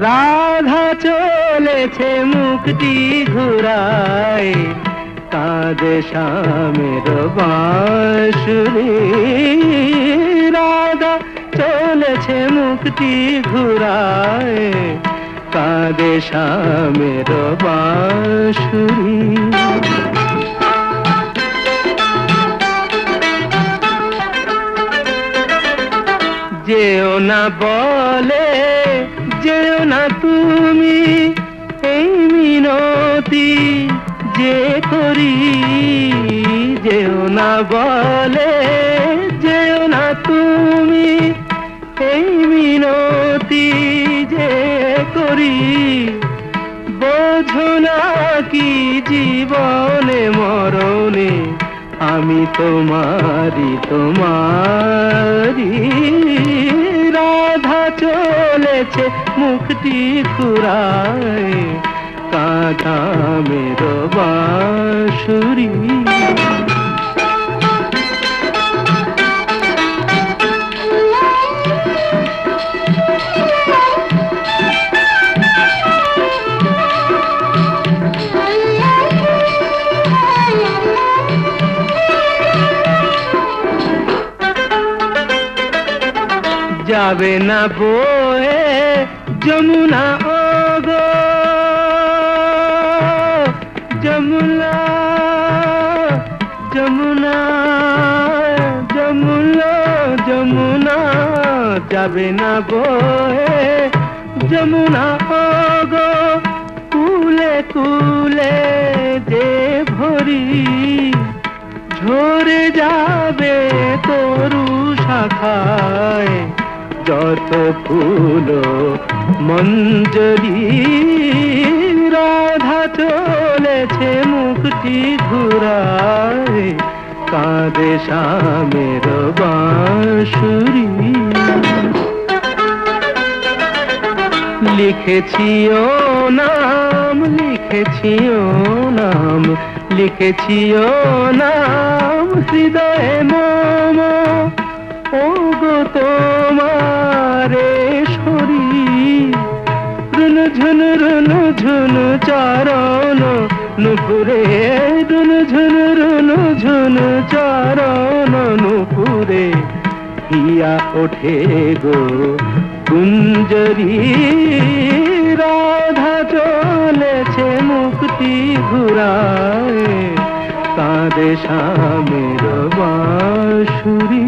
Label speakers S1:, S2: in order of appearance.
S1: রাধা চলেছে মুখটি ঘুরায়, কাঁদে শ্যামের বাঁশুরি। রাধা চলেছে মুখটি ঘুরায়, কাঁদে শ্যামের বাঁশুরি। যেও না বলে যেও না তুমি, এই মিনতি যে করি। যেও না বলে যেও না তুমি, এই মিনতি যে করি। বোঝো না কি জীবনে মরণে আমি তোমারি তোমারি। রাধা চলেছে মুখটি ঘুরায়, কাঁদা মেরো বাঁশুরি। যাবে না বয়ে যমুনা ওগো যমুনা, যমুনা যমুনা যমুনা। যাবে না বয়ে যমুনা ওগো, কুলে কুলে যে ভরি। ঝরে যাবে তরু শাখায় যত ফুল মঞ্জরি। রাধা চলেছে মুখটি ঘুরায়, কাঁদে শ্যামের বাঁশুরি। লিখেছি ও নাম, লিখেছি ও নাম, লিখেছি ও নাম হৃদয়ে মম। ও গো তোমারে সরি, রুনু ঝুনু রুনু ঝুনু চরণ নুপুরে। রুনু ঝুনু রুনু ঝুনু চরণ নুপুরে। হিয়া ওঠে গো কুঞ্জরি। রাধা চলেছে মুখটি ঘুরায়, কাঁদে শ্যামের বাঁশুরি।